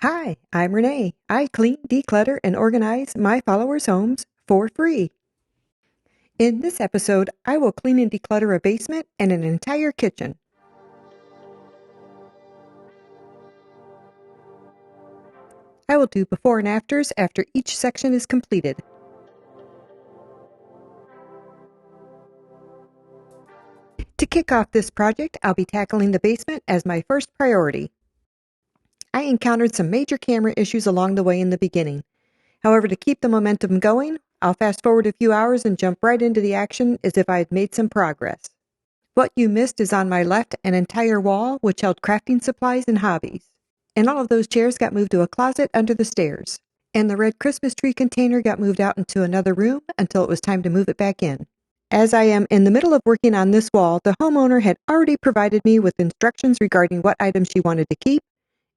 Hi, I'm Renee. I clean, declutter, and organize my followers' homes for free. In this episode, I will clean and declutter a basement and an entire kitchen. I will do before and afters after each section is completed. To kick off this project, I'll be tackling the basement as my first priority. I encountered some major camera issues along the way in the beginning. However, to keep the momentum going, I'll fast forward a few hours and jump right into the action as if I had made some progress. What you missed is on my left an entire wall which held crafting supplies and hobbies. And all of those chairs got moved to a closet under the stairs. And the red Christmas tree container got moved out into another room until it was time to move it back in. As I am in the middle of working on this wall, the homeowner had already provided me with instructions regarding what items she wanted to keep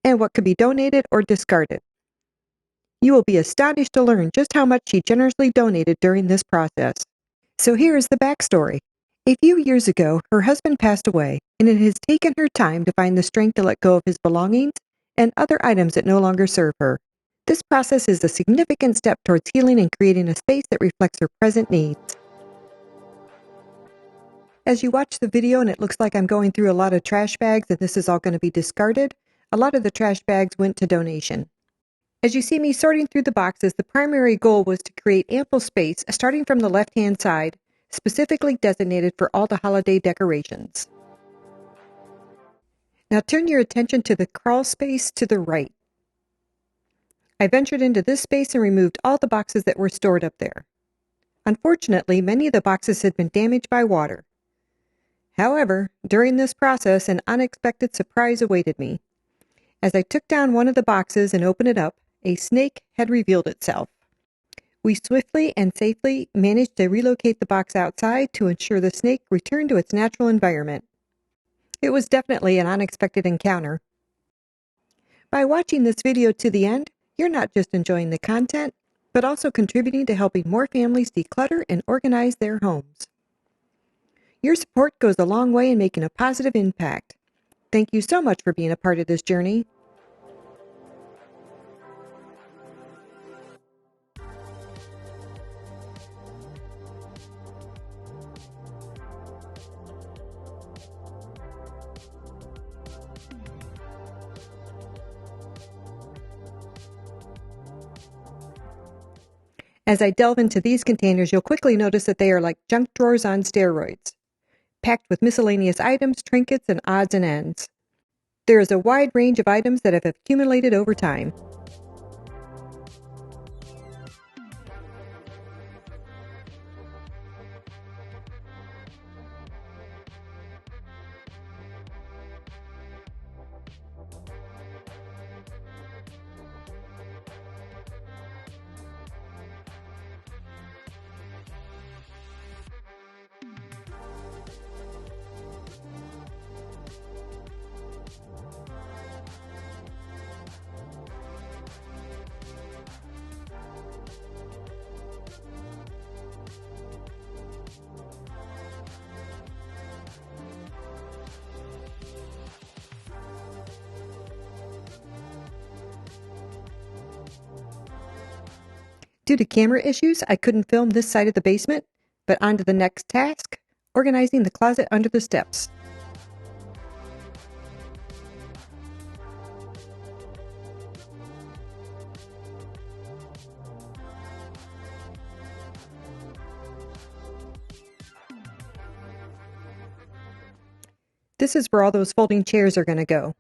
and what could be donated or discarded. You will be astonished to learn just how much she generously donated during this process. So here is the backstory. A few years ago, her husband passed away, and it has taken her time to find the strength to let go of his belongings and other items that no longer serve her. This process is a significant step towards healing and creating a space that reflects her present needs. As you watch the video and it looks like I'm going through a lot of trash bags and this is all going to be discarded, a lot of the trash bags went to donation. As you see me sorting through the boxes, the primary goal was to create ample space, starting from the left-hand side, specifically designated for all the holiday decorations. Now turn your attention to the crawl space to the right. I ventured into this space and removed all the boxes that were stored up there. Unfortunately, many of the boxes had been damaged by water. However, during this process, an unexpected surprise awaited me. As I took down one of the boxes and opened it up, a snake had revealed itself. We swiftly and safely managed to relocate the box outside to ensure the snake returned to its natural environment. It was definitely an unexpected encounter. By watching this video to the end, you're not just enjoying the content, but also contributing to helping more families declutter and organize their homes. Your support goes a long way in making a positive impact. Thank you so much for being a part of this journey. As I delve into these containers, you'll quickly notice that they are like junk drawers on steroids, packed with miscellaneous items, trinkets, and odds and ends. There is a wide range of items that have accumulated over time. Due to camera issues, I couldn't film this side of the basement, but on to the next task, organizing the closet under the steps. This is where all those folding chairs are going to go.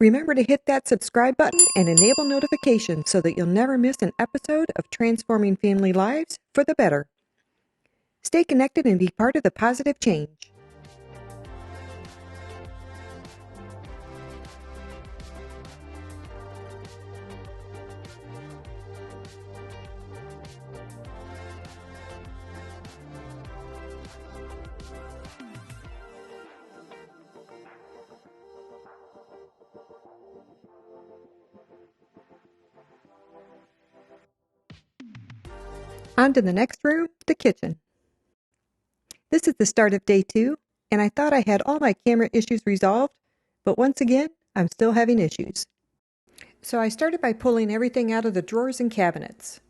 Remember to hit that subscribe button and enable notifications so that you'll never miss an episode of Transforming Family Lives for the Better. Stay connected and be part of the positive change. On to the next room, the kitchen. This is the start of day 2, and I thought I had all my camera issues resolved, but once again, I'm still having issues. So I started by pulling everything out of the drawers and cabinets.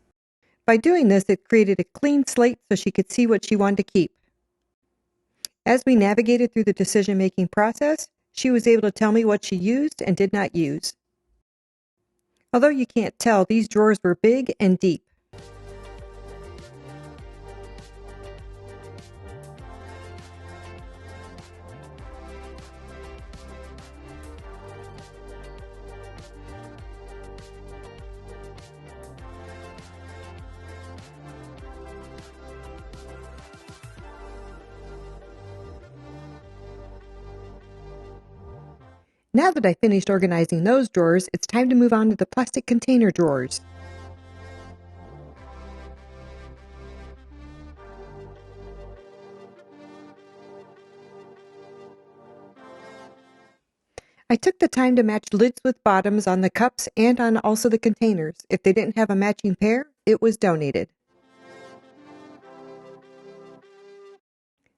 By doing this, it created a clean slate so she could see what she wanted to keep. As we navigated through the decision-making process, she was able to tell me what she used and did not use. Although you can't tell, these drawers were big and deep. Now that I finished organizing those drawers, it's time to move on to the plastic container drawers. I took the time to match lids with bottoms on the cups and on also the containers. If they didn't have a matching pair, it was donated.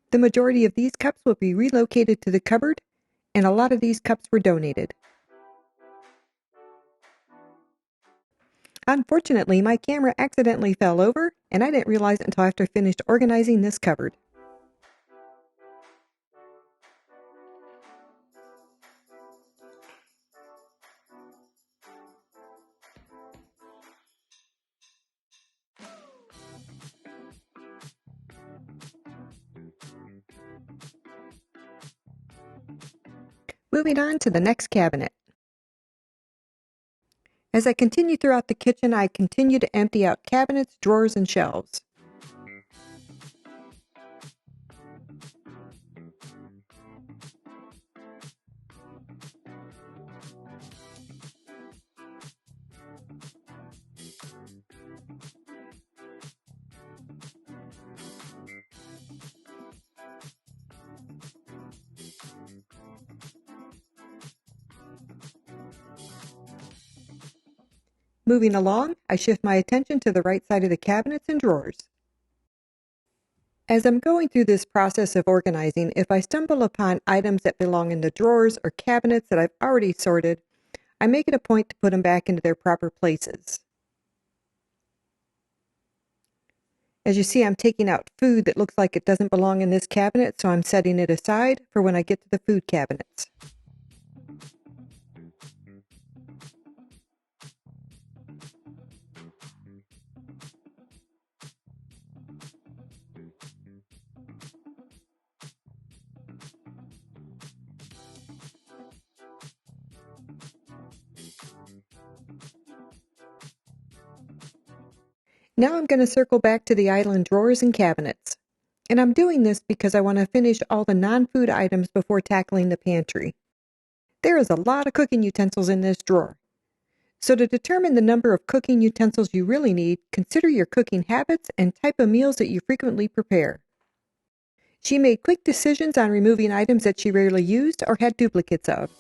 The majority of these cups will be relocated to the cupboard, and a lot of these cups were donated. Unfortunately, my camera accidentally fell over, and I didn't realize it until after I finished organizing this cupboard. Moving on to the next cabinet. As I continue throughout the kitchen, I continue to empty out cabinets, drawers, and shelves. Moving along, I shift my attention to the right side of the cabinets and drawers. As I'm going through this process of organizing, if I stumble upon items that belong in the drawers or cabinets that I've already sorted, I make it a point to put them back into their proper places. As you see, I'm taking out food that looks like it doesn't belong in this cabinet, so I'm setting it aside for when I get to the food cabinets. Now I'm going to circle back to the island drawers and cabinets. And I'm doing this because I want to finish all the non-food items before tackling the pantry. There is a lot of cooking utensils in this drawer. So to determine the number of cooking utensils you really need, consider your cooking habits and type of meals that you frequently prepare. She made quick decisions on removing items that she rarely used or had duplicates of.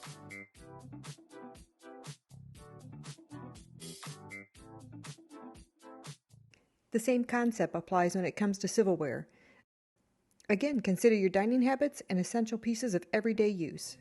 The same concept applies when it comes to silverware. Again, consider your dining habits and essential pieces of everyday use.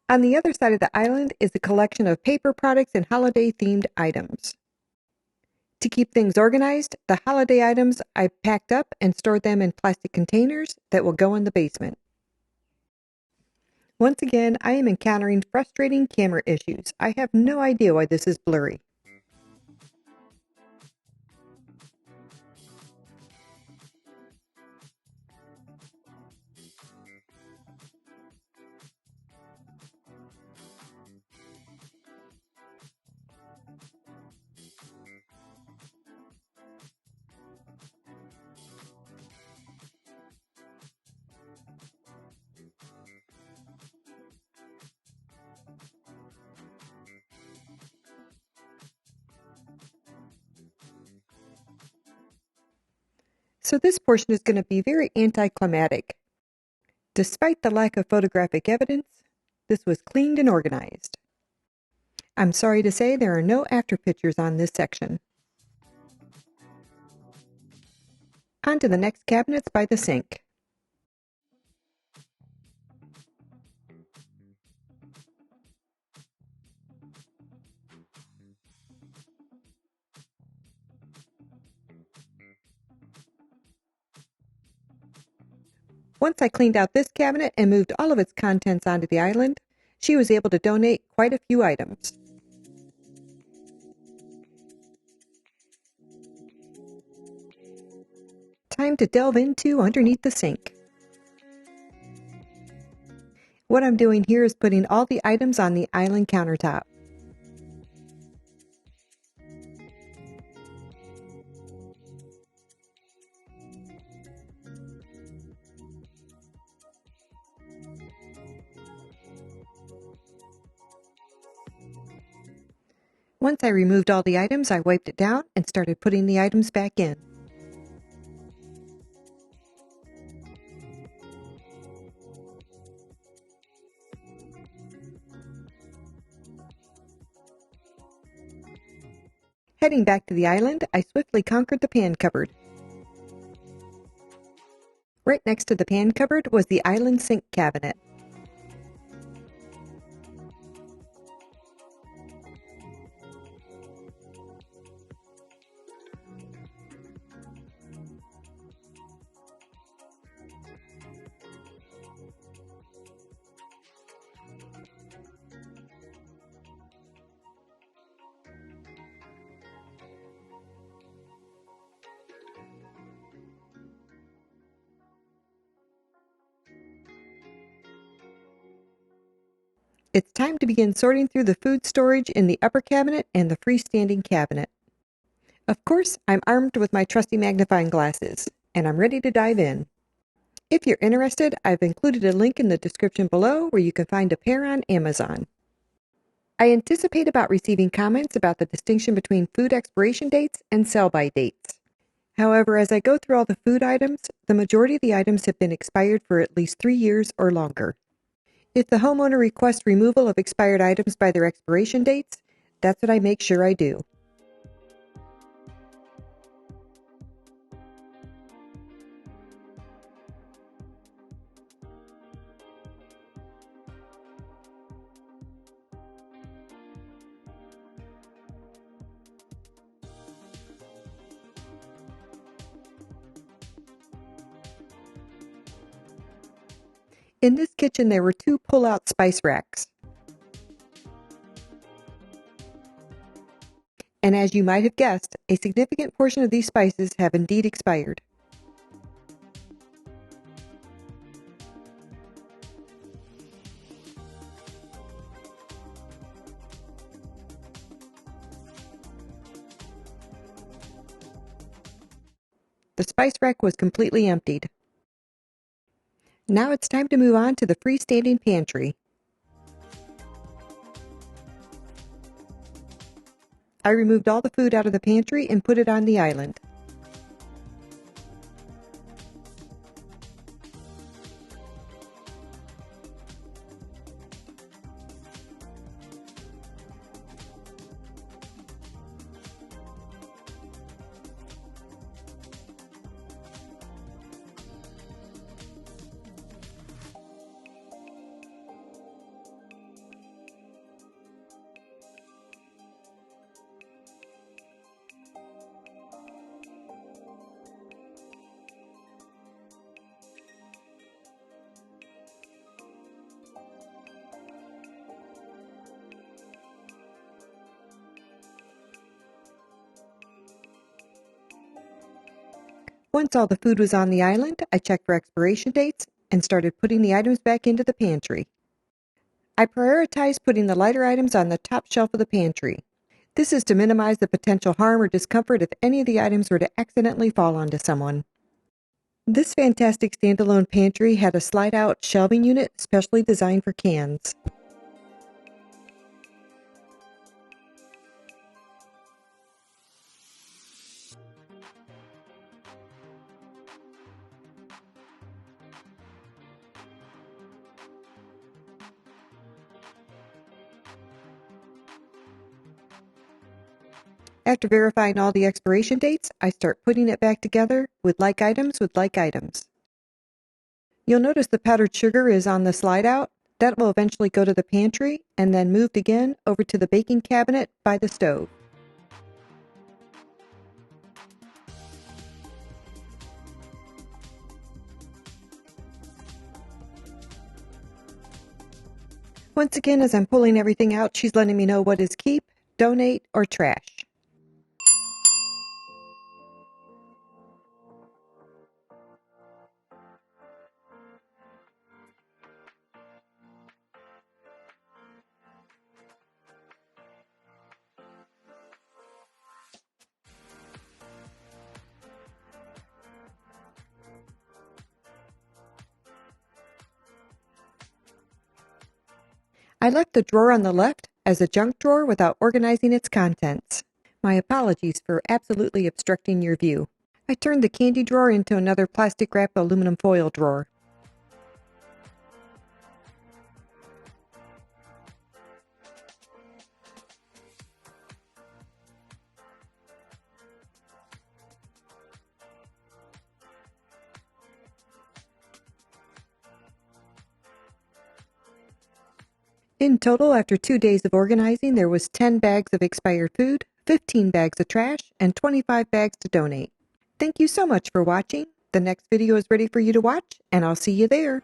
On the other side of the island is a collection of paper products and holiday-themed items. To keep things organized, the holiday items I packed up and stored them in plastic containers that will go in the basement. Once again, I am encountering frustrating camera issues. I have no idea why this is blurry. So this portion is going to be very anticlimactic. Despite the lack of photographic evidence, this was cleaned and organized. I'm sorry to say there are no after pictures on this section. On to the next cabinets by the sink. Once I cleaned out this cabinet and moved all of its contents onto the island, she was able to donate quite a few items. Time to delve into underneath the sink. What I'm doing here is putting all the items on the island countertop. Once I removed all the items, I wiped it down and started putting the items back in. Heading back to the island, I swiftly conquered the pan cupboard. Right next to the pan cupboard was the island sink cabinet. It's time to begin sorting through the food storage in the upper cabinet and the freestanding cabinet. Of course, I'm armed with my trusty magnifying glasses, and I'm ready to dive in. If you're interested, I've included a link in the description below where you can find a pair on Amazon. I anticipate about receiving comments about the distinction between food expiration dates and sell-by dates. However, as I go through all the food items, the majority of the items have been expired for at least 3 years or longer. If the homeowner requests removal of expired items by their expiration dates, that's what I make sure I do. In this kitchen, there were 2 pull-out spice racks. And as you might have guessed, a significant portion of these spices have indeed expired. The spice rack was completely emptied. Now it's time to move on to the freestanding pantry. I removed all the food out of the pantry and put it on the island. Once all the food was on the island, I checked for expiration dates and started putting the items back into the pantry. I prioritized putting the lighter items on the top shelf of the pantry. This is to minimize the potential harm or discomfort if any of the items were to accidentally fall onto someone. This fantastic standalone pantry had a slide-out shelving unit specially designed for cans. After verifying all the expiration dates, I start putting it back together with like items with like items. You'll notice the powdered sugar is on the slide out. That will eventually go to the pantry and then moved again over to the baking cabinet by the stove. Once again, as I'm pulling everything out, she's letting me know what is keep, donate, or trash. I left the drawer on the left as a junk drawer without organizing its contents. My apologies for absolutely obstructing your view. I turned the candy drawer into another plastic wrap aluminum foil drawer. In total, after 2 days of organizing, there was 10 bags of expired food, 15 bags of trash, and 25 bags to donate. Thank you so much for watching. The next video is ready for you to watch, and I'll see you there.